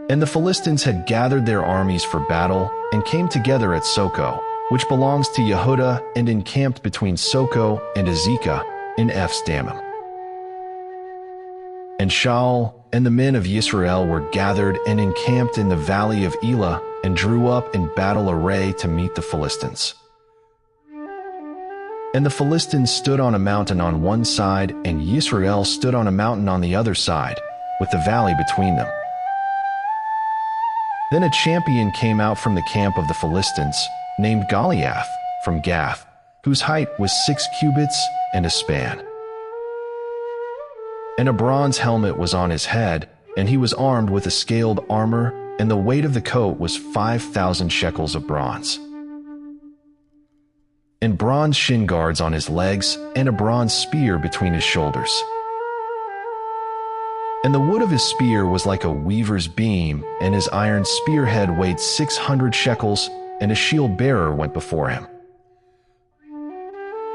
And the Philistines had gathered their armies for battle and came together at Soko, which belongs to Yehudah, and encamped between Soko and Azekah in Eph's Dammim. And Shaul and the men of Yisrael were gathered and encamped in the valley of Elah, and drew up in battle array to meet the Philistines. And the Philistines stood on a mountain on one side, and Yisrael stood on a mountain on the other side, with the valley between them. Then a champion came out from the camp of the Philistines, named Goliath, from Gath, whose height was 6 cubits and a span. And a bronze helmet was on his head, and he was armed with a scaled armor, and the weight of the coat was 5,000 shekels of bronze. And bronze shin guards on his legs, and a bronze spear between his shoulders. And the wood of his spear was like a weaver's beam, and his iron spearhead weighed 600 shekels, and a shield bearer went before him.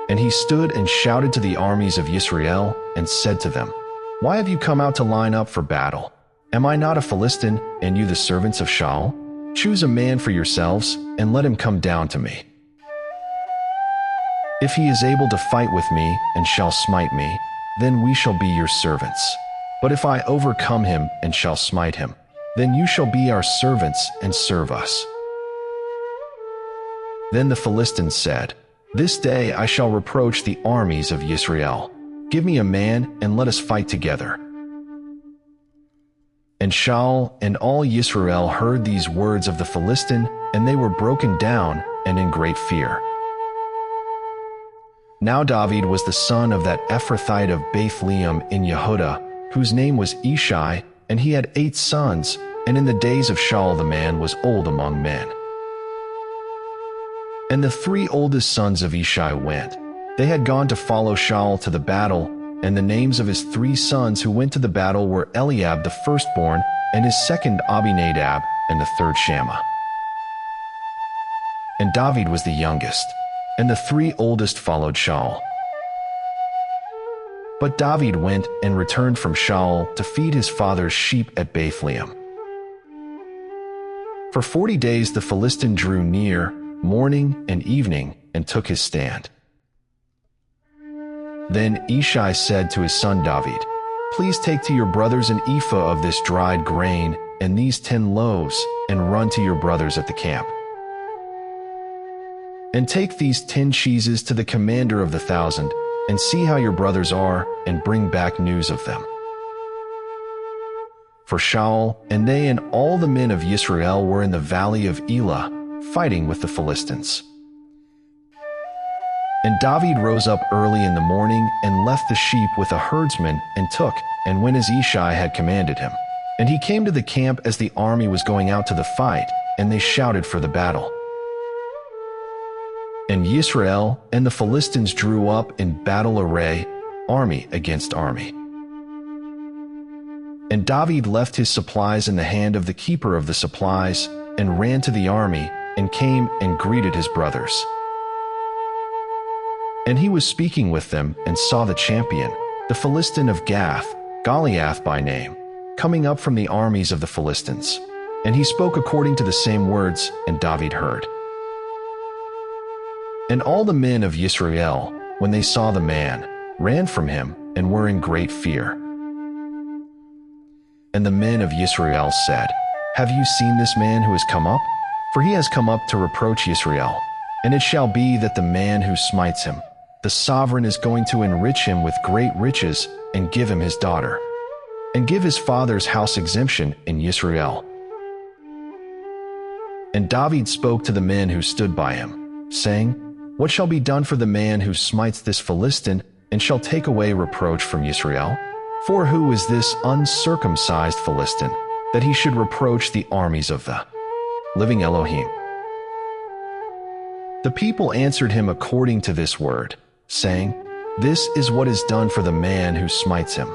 And he stood and shouted to the armies of Yisrael, and said to them, "Why have you come out to line up for battle? Am I not a Philistine, and you the servants of Shaul? Choose a man for yourselves, and let him come down to me. If he is able to fight with me, and shall smite me, then we shall be your servants. But if I overcome him, and shall smite him, then you shall be our servants, and serve us." Then the Philistines said, "This day I shall reproach the armies of Yisrael. Give me a man, and let us fight together." And Shaul and all Yisrael heard these words of the Philistine, and they were broken down and in great fear. Now David was the son of that Ephrathite of Bethlehem in Yehudah, whose name was Ishai, and he had 8 sons, and in the days of Shaul the man was old among men. And the 3 oldest sons of Ishai went. They had gone to follow Shaul to the battle, and the names of his 3 sons who went to the battle were Eliab the firstborn, and his second Abinadab, and the third Shammah. And David was the youngest, and the 3 oldest followed Shaul. But David went and returned from Shaul to feed his father's sheep at Bethlehem. For 40 days the Philistine drew near, morning and evening, and took his stand. Then Ishai said to his son David, "Please take to your brothers an ephah of this dried grain, and these 10 loaves, and run to your brothers at the camp. And take these 10 cheeses to the commander of the 1,000, and see how your brothers are, and bring back news of them." For Shaul and they and all the men of Yisrael were in the valley of Elah, fighting with the Philistines. And David rose up early in the morning, and left the sheep with a herdsman, and took, and went as Ishai had commanded him. And he came to the camp as the army was going out to the fight, and they shouted for the battle. And Yisrael and the Philistines drew up in battle array, army against army. And David left his supplies in the hand of the keeper of the supplies, and ran to the army, and came and greeted his brothers. And he was speaking with them, and saw the champion, the Philistine of Gath, Goliath by name, coming up from the armies of the Philistines. And he spoke according to the same words, and David heard. And all the men of Yisrael, when they saw the man, ran from him, and were in great fear. And the men of Yisrael said, "Have you seen this man who has come up? For he has come up to reproach Yisrael. And it shall be that the man who smites him, the sovereign is going to enrich him with great riches, and give him his daughter, and give his father's house exemption in Yisrael." And David spoke to the men who stood by him, saying, "What shall be done for the man who smites this Philistine, and shall take away reproach from Yisrael? For who is this uncircumcised Philistine, that he should reproach the armies of the living Elohim?" The people answered him according to this word, saying, "This is what is done for the man who smites him."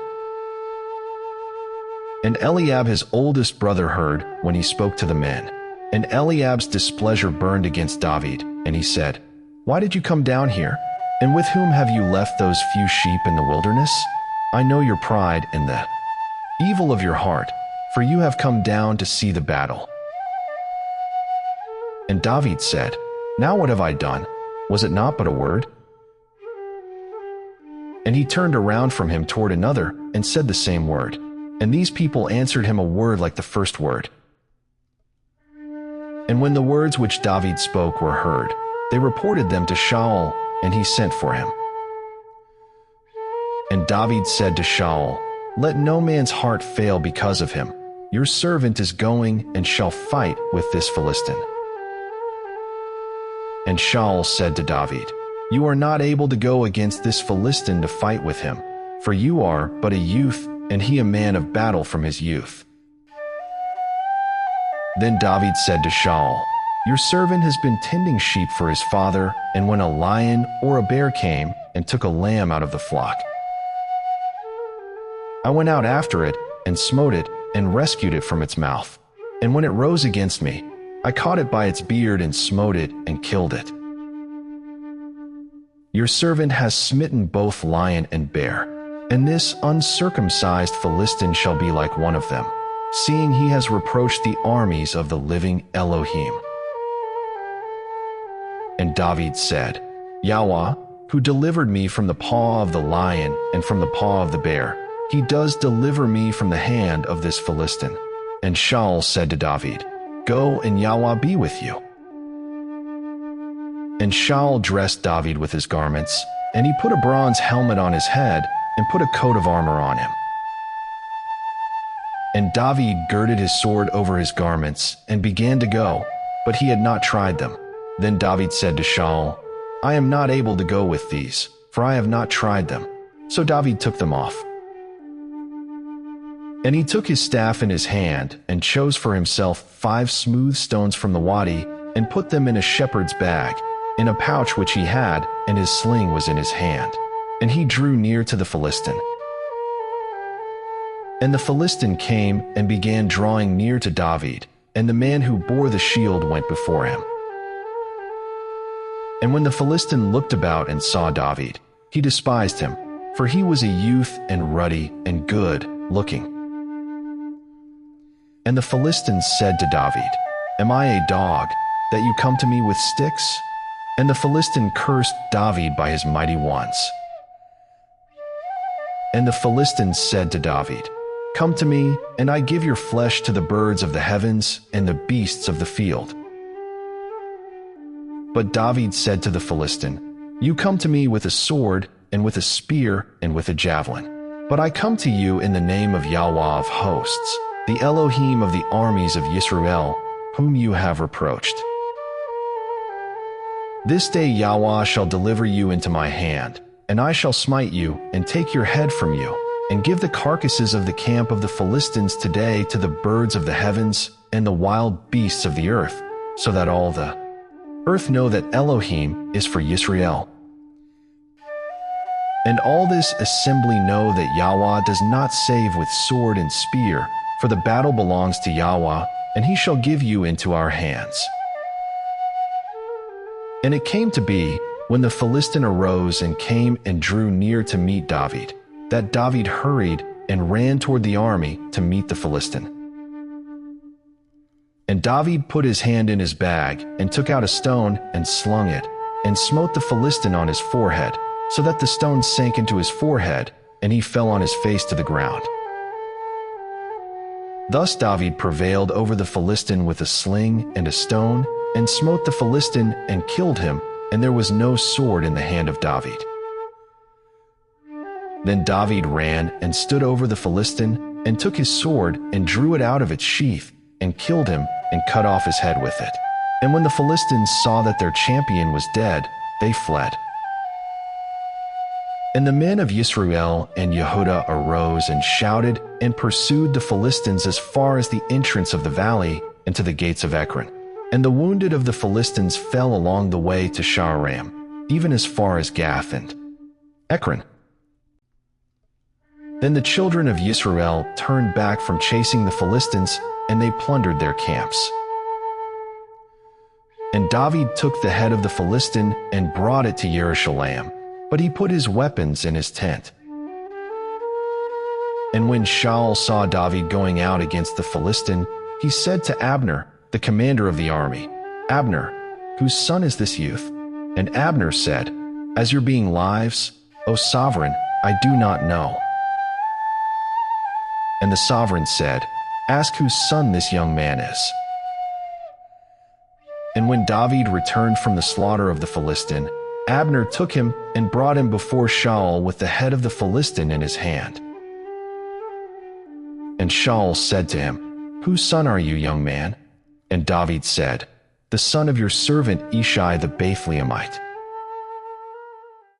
And Eliab his oldest brother heard when he spoke to the men. And Eliab's displeasure burned against David, and he said, "Why did you come down here? And with whom have you left those few sheep in the wilderness? I know your pride and the evil of your heart, for you have come down to see the battle." And David said, "Now what have I done? Was it not but a word?" And he turned around from him toward another and said the same word. And these people answered him a word like the first word. And when the words which David spoke were heard, they reported them to Shemu'el, and he sent for him. And David said to Shemu'el, "Let no man's heart fail because of him. Your servant is going and shall fight with this Philistine." And Shemu'el said to David, "You are not able to go against this Philistine to fight with him, for you are but a youth, and he a man of battle from his youth." Then David said to Shemu'el, "Your servant has been tending sheep for his father, and when a lion or a bear came and took a lamb out of the flock, I went out after it and smote it and rescued it from its mouth. And when it rose against me, I caught it by its beard and smote it and killed it. Your servant has smitten both lion and bear, and this uncircumcised Philistine shall be like one of them, seeing he has reproached the armies of the living Elohim." And David said, "Yahweh, who delivered me from the paw of the lion and from the paw of the bear, he does deliver me from the hand of this Philistine." And Shemu'el said to David, "Go, and Yahweh be with you." And Shemu'el dressed David with his garments, and he put a bronze helmet on his head and put a coat of armor on him. And David girded his sword over his garments and began to go, but he had not tried them. Then David said to Shemu'el, "I am not able to go with these, for I have not tried them." So David took them off. And he took his staff in his hand and chose for himself 5 smooth stones from the wadi and put them in a shepherd's bag, in a pouch which he had, and his sling was in his hand. And he drew near to the Philistine. And the Philistine came and began drawing near to David, and the man who bore the shield went before him. And when the Philistine looked about and saw David, he despised him, for he was a youth and ruddy and good looking. And the Philistine said to David, "Am I a dog, that you come to me with sticks?" And the Philistine cursed David by his mighty ones. And the Philistine said to David, "Come to me, and I give your flesh to the birds of the heavens and the beasts of the field." But David said to the Philistine, "You come to me with a sword, and with a spear, and with a javelin. But I come to you in the name of Yahweh of hosts, the Elohim of the armies of Yisrael, whom you have reproached. This day Yahweh shall deliver you into my hand, and I shall smite you, and take your head from you, and give the carcasses of the camp of the Philistines today to the birds of the heavens and the wild beasts of the earth, so that all the earth know that Elohim is for Yisrael. And all this assembly know that Yahweh does not save with sword and spear, for the battle belongs to Yahweh, and he shall give you into our hands." And it came to be, when the Philistine arose and came and drew near to meet David, that David hurried and ran toward the army to meet the Philistine. And David put his hand in his bag and took out a stone and slung it, and smote the Philistine on his forehead, so that the stone sank into his forehead, and he fell on his face to the ground. Thus David prevailed over the Philistine with a sling and a stone, and smote the Philistine and killed him, and there was no sword in the hand of David. Then David ran and stood over the Philistine, and took his sword and drew it out of its sheath, and killed him and cut off his head with it. And when the Philistines saw that their champion was dead, they fled. And the men of Yisrael and Yehudah arose and shouted and pursued the Philistines as far as the entrance of the valley and to the gates of Ekron. And the wounded of the Philistines fell along the way to Sha'aram, even as far as Gath and Ekron. Then the children of Yisrael turned back from chasing the Philistines, and they plundered their camps. And David took the head of the Philistine and brought it to Jerusalem, but he put his weapons in his tent. And when Shaul saw David going out against the Philistine, he said to Abner, the commander of the army, "Abner, whose son is this youth?" And Abner said, "As your being lives, O sovereign, I do not know." And the sovereign said, "Ask whose son this young man is." And when David returned from the slaughter of the Philistine, Abner took him and brought him before Shaul with the head of the Philistine in his hand. And Shaul said to him, "Whose son are you, young man?" And David said, "The son of your servant Ishai the Bethlehemite."